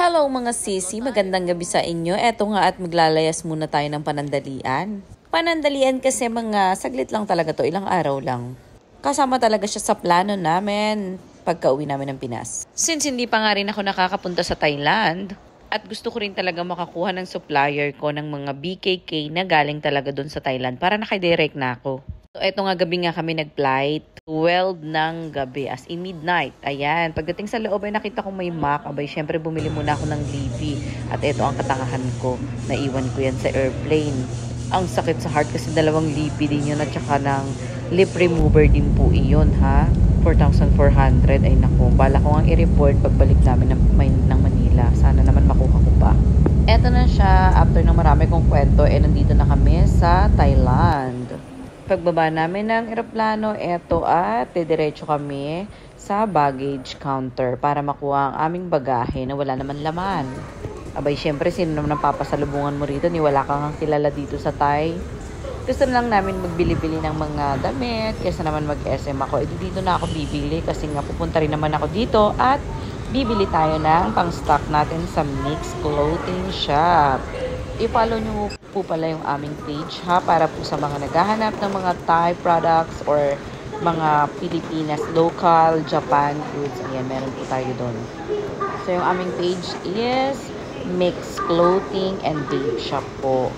Hello mga sisi, magandang gabi sa inyo. Eto nga at maglalayas muna tayo ng panandalian. Panandalian kasi mga saglit lang talaga to, ilang araw lang. Kasama talaga siya sa plano namin pagka-uwi namin ng Pinas. Since hindi pa nga rin ako nakakapunta sa Thailand, at gusto ko rin talaga makakuha ng supplier ko ng mga BKK na galing talaga doon sa Thailand para nakadirect na ako. So, eto nga gabi nga kami nag-flight. 12 ng gabi, as in midnight. Ayan, pagdating sa loob ay nakita kong may Mac. Abay, syempre bumili muna ako ng Libby. At eto ang katangahan ko. Naiwan ko yan sa airplane. Ang sakit sa heart kasi 2 Libby din yun at saka ng lip remover din po iyon, ha? 4,400. Ay naku, bala ko ang i-report pagbalik namin ng Manila. Sana naman makuha ko pa. Eto na siya, after ng marami kong kwento, nandito na kami sa Thailand. Pagbaba namin ng eroplano, eto at diretso kami sa baggage counter para makuha ang aming bagahe na wala naman laman. Abay, syempre, sino naman ang papasalubungan mo rito? Ni wala kang kilala dito sa Thai. Gusto lang namin magbili-bili ng mga damit, kaysa naman mag-SM ako. Dito na ako bibili kasi nga pupunta rin naman ako dito at bibili tayo ng pang-stock natin sa Mix Clothing Shop. I-follow nyo po pala yung aming page, ha, para po sa mga naghahanap ng mga Thai products or mga Pilipinas, local, Japan goods. Ayan, meron po tayo doon. So yung aming page is Mix Clothing and Babe Shop po.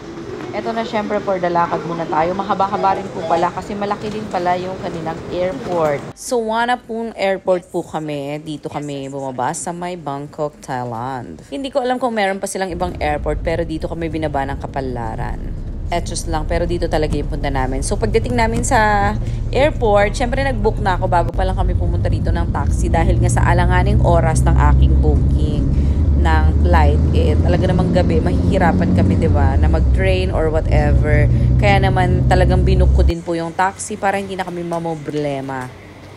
Eto na, syempre, for the lakad muna tayo. Mahaba-haba rin po pala kasi malaki din pala yung kanilang airport. So, Wanapun Airport po kami. Dito kami bumaba sa may Bangkok, Thailand. Hindi ko alam kung meron pa silang ibang airport pero dito kami binaba ng Kapalaran. Etos lang, pero dito talaga yung punta namin. So, pagdating namin sa airport, syempre nag-book na ako bago pa lang kami pumunta dito ng taxi dahil nga sa alanganing oras ng aking booking ng flight, talaga namang gabi, mahihirapan kami, diba, na mag-train or whatever. Kaya naman talagang binook ko din po yung taxi para hindi na kami mamoblema.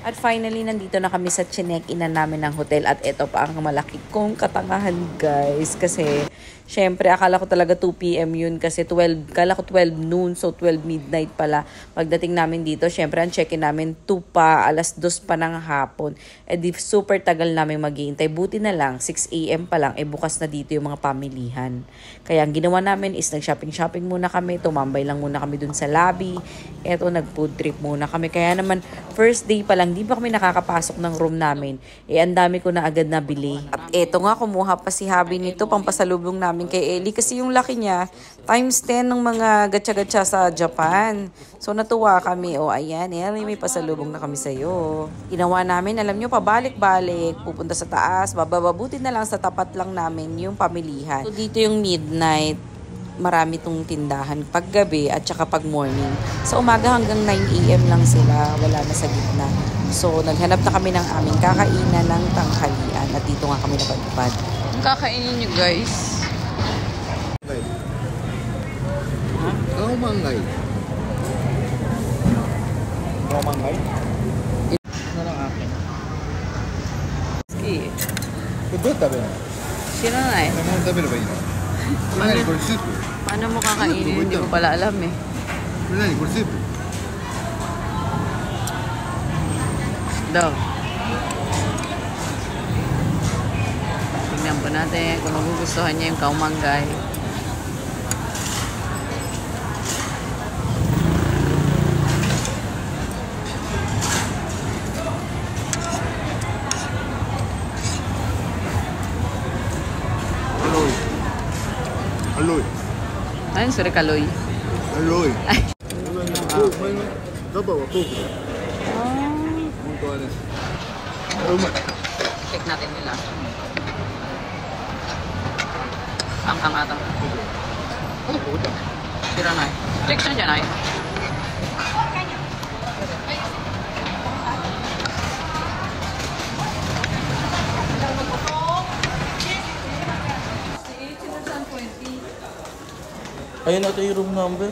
At finally, nandito na kami sa chinek-inan namin ng hotel at ito pa ang malaki kong katangahan, guys. Kasi, syempre, akala ko talaga 2 p.m. yun kasi kala ko 12 noon, so 12 midnight pala. Pagdating namin dito, syempre, ang check-in namin 2 pa, alas 2 pa ng hapon. Di super tagal namin maghihintay. Buti na lang, 6 a.m. pa lang, bukas na dito yung mga pamilihan. Kaya ang ginawa namin is nag-shopping muna kami, tumambay lang muna kami dun sa lobby. Eto, nag-food trip muna kami. Kaya naman, first day pa lang, hindi pa kami nakakapasok ng room namin. Ang dami ko na agad nabili. At eto nga, kumuha pa si Habi nito, pampasalubong namin kay Ellie. Kasi yung laki niya, times 10 ng mga gatsa-gatsa sa Japan. So, natuwa kami. O, ayan, Ellie, may pasalubong na kami sa'yo. Ginawa namin, alam nyo, pabalik-balik, pupunta sa taas, bababuti na lang sa tapat lang namin yung pamilihan. So, dito yung midnight. Marami tong tindahan paggabi at saka pag morning. Sa umaga hanggang 9 a.m. lang sila, wala na sa gitna. So, naghanap na kami ng aming kakainan ng tanghalian at dito nga kami napadpad. Ang kakainin nyo, guys. Ha? Kau mangay. Kau mangay? Ano lang akin? Ski. Ito tabi na. Sino na eh? Ano tabi na ba yun? Paano mo kakainin? Hindi ko pala alam eh. Nani, por soup. Daw. Tingnan po natin kung magugustuhan niya yung kaumanggay. Aloy. Ayun, sorry, kaloy. Aloy. Ay. Dapat wa poke. Muito anes. Check natin nila. Ang ata. Tira na eh. Check siya dyan ay. Ayun ata yung room number.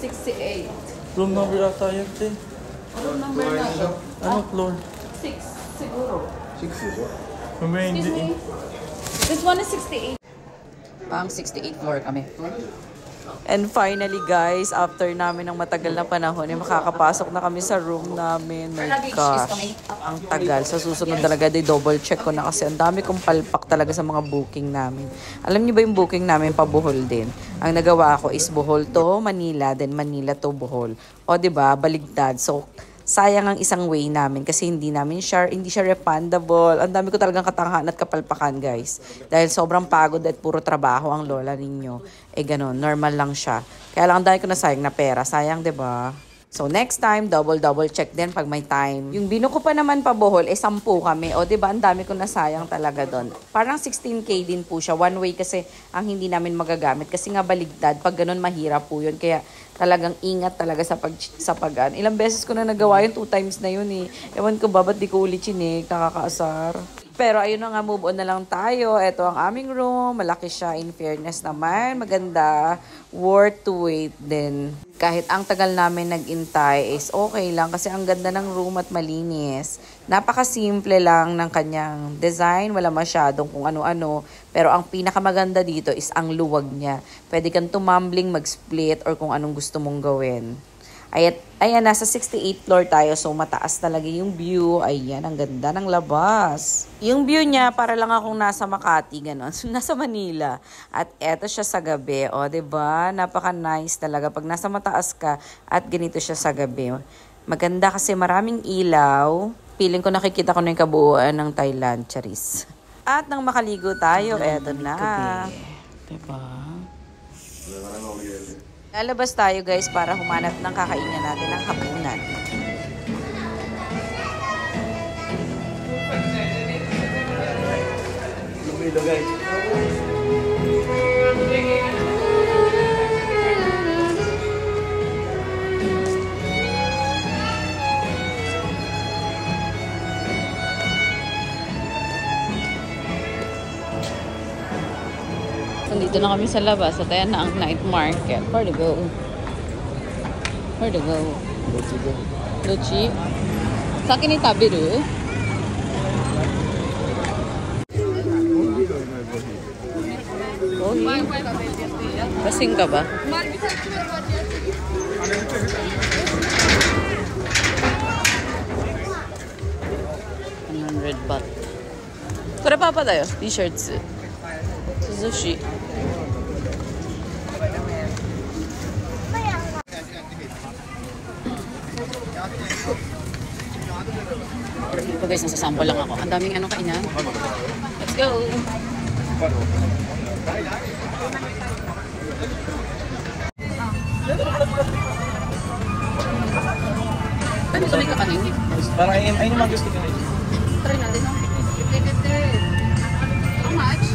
68. Room number ata yan, te. Room number na to? Ano floor? 6 siguro. 6 Mamaya Excuse hindi. me. This one is 68. Pang 68 floor kami. And finally guys, after namin ng matagal na panahon, makakapasok na kami sa room namin. My gosh, ang tagal. Sa susunod talaga, double check ko na kasi ang dami kong palpak talaga sa mga booking namin. Alam niyo ba yung booking namin pa Bohol din? Ang nagawa ko is Bohol to Manila, then Manila to Bohol. O 'di ba, baligtad. So sayang ang isang way namin kasi hindi siya refundable. Ang dami ko talagang katanghan at kapalpakan, guys. Dahil sobrang pagod at puro trabaho ang lola ninyo. Ganon, normal lang siya. Kaya lang ang dami ko na sayang na pera. Sayang, 'di ba? So next time, double check din pag may time. Yung binuko pa naman pa Bohol, 10 kami. O 'di ba, ang dami ko na sayang talaga doon. Parang 16K din po siya. One way kasi ang hindi namin magagamit kasi nga baligtad. Pag ganun mahirap po 'yun. Kaya talagang ingat talaga sa pag ilang beses ko na nagawa yun, 2 times na yun eh. Ewan ko ba, ba't di ko ulit chinik, nakakaasar. Pero ayun na nga, move on na lang tayo. Ito ang aming room, malaki siya in fairness naman, maganda, worth to wait din. Kahit ang tagal namin nag-intay is okay lang kasi ang ganda ng room at malinis. Napakasimple lang ng kanyang design, wala masyadong kung ano-ano. Pero ang pinakamaganda dito is ang luwag niya. Pwede kang tumambling, mag-split, or kung anong gusto mong gawin. Ayan, nasa 68th floor tayo. So, mataas talaga yung view. Ayan, ang ganda ng labas. Yung view niya, para lang akong nasa Makati, gano'n. Nasa Manila. At eto siya sa gabi. O, diba? Napaka-nice talaga. Pag nasa mataas ka, at ganito siya sa gabi. Maganda kasi maraming ilaw. Feeling ko nakikita ko na yung kabuuan ng Thailand, charis. At nang makaligo tayo, eto na. Diba? Lalabas tayo guys para humanap ng kakainan natin ng hapunan. Lumilo guys. Dito na kami sa labas at ayan na ang night market. Where to go? Where to go? Luchi? Sa akin itabiru? Okay. Basing ka ba? 100 baht. これパパだよ。T-shirts. Sushi. Ito guys, nasasample lang ako. Ang daming ano kainan. Let's go! Ano tuloy ka kanin? Parang ayun naman gusto ko. Try natin, no? How much?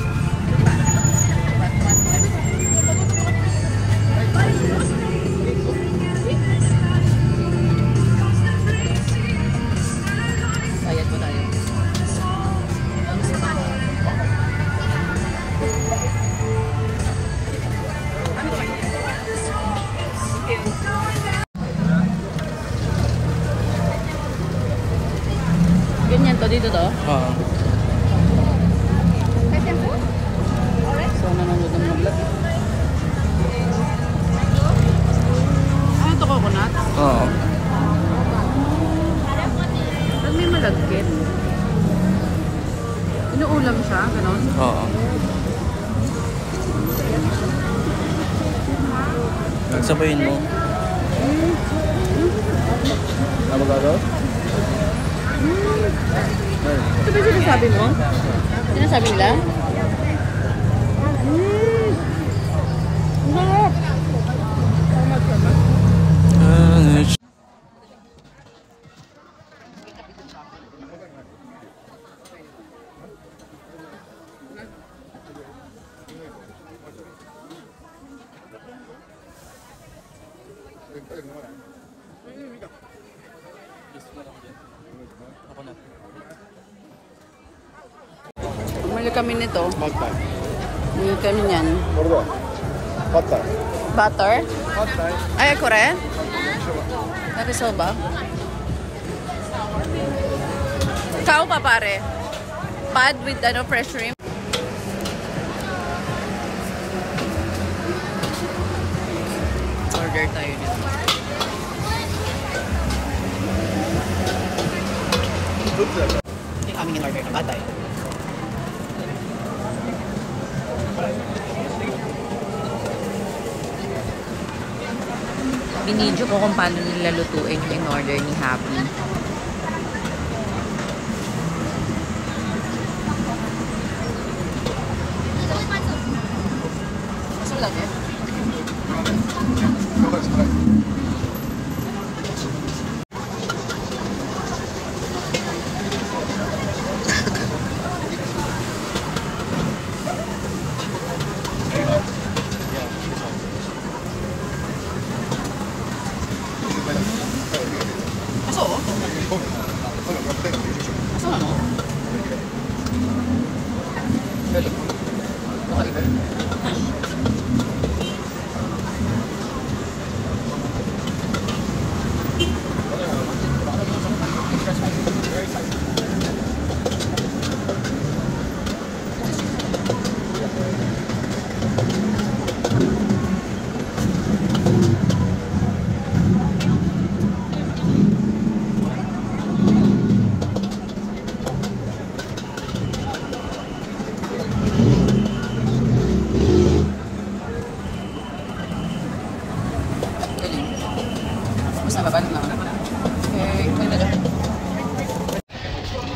Bayad mo tayo. Ganyan to, dito to? Oo. So, nanonood ng vlog. Ano to, coconut? Oo. Ba't may malagkit? Inuulam siya, ganon? Oo. Nagsabayin mo. Ano ba daw? Ito ba yung sinasabi mo? Sinasabi nila? Bumili kami nito. Magpay. Bumili kami niyan. Bordo. Patay. Butter? Patay. Ay, kore? Nakisoba? Kao pa pare. Pad with fresh shrimp. Binidyo ko kung paano nila lutuin yung in-order ni Happy.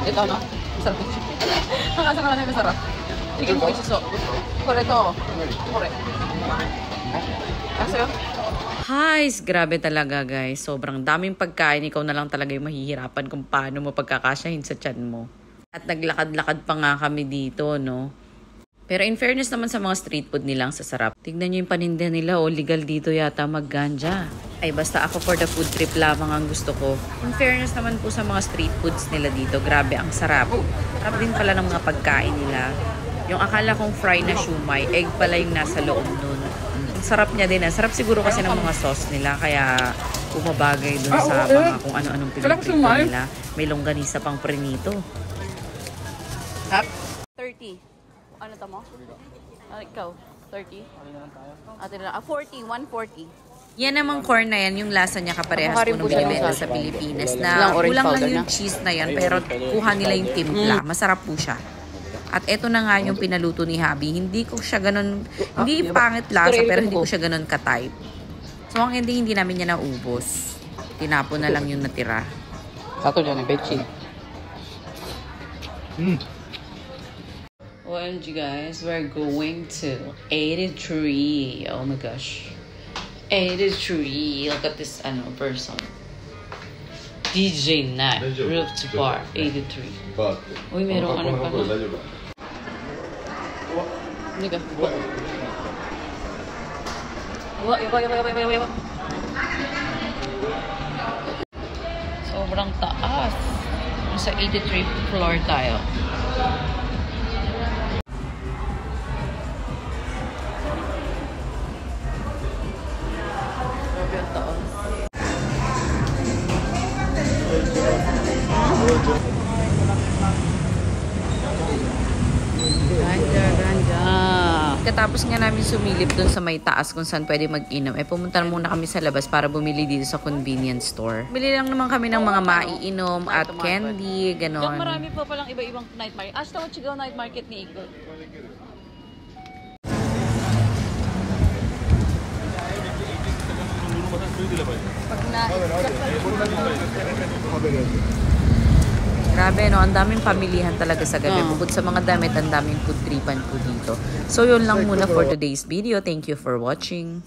Ito, no? Masarap ito. Ang asa ka lang na masarap. Chicken po isuso. Kore to. Kore. Kasi Guys, grabe talaga guys. Sobrang daming pagkain. Ikaw na lang talaga yung mahihirapan kung paano mo pagkakasyahin sa tiyan mo. At naglakad-lakad pa nga kami dito, no? Pero in fairness naman sa mga street food nilang sasarap. Tignan nyo yung paninda nila, legal dito yata magganja. Ay basta ako for the food trip lamang ang gusto ko. In fairness naman po sa mga street foods nila dito, grabe ang sarap. Sarap din pala ng mga pagkain nila. Yung akala kong fry na shumai, egg pala yung nasa loob nun. Ang sarap niya din. Sarap siguro kasi ng mga sauce nila, kaya bumabagay dun sa mga kung ano-anong pinagprito nila. May longganisa pang prinito. 30. Ano tamo? Ikaw, 30? Ate na 40, 140. Yan namang corn na yan, yung lasa niya kaparehas po nung binibenta sa Pilipinas. Na kulang lang yung cheese na yan, pero kuha nila yung timpla. Masarap po siya. At eto na nga yung pinaluto ni Habi. Hindi ko siya ganun, hindi pangit lasa, pero hindi ko siya ganun ka-type. So ang ending, hindi namin niya naubos. Tinapon na lang yung natira. Sato dyan, bechi. OMG guys, we're going to 83. Oh my gosh. 83. Look at this person. DJ Night, Roof to Bar, 83. Uy, meron ano pa na. Nika. Sobrang taas. Nasa 83 floor tayo. Katapos nga namin sumilip dun sa may taas kung saan pwede mag-inom, pumunta muna kami sa labas para bumili dito sa convenience store. Bili lang naman kami ng mga maiinom at candy, ganon. Marami pa palang iba-ibang night market. Ashta, what you go night market ni Iko? Grabe, no? Ang daming pamilihan talaga sa gabi. Bukod sa mga damit, ang daming food tripan po dito. So, yun lang muna for today's video. Thank you for watching.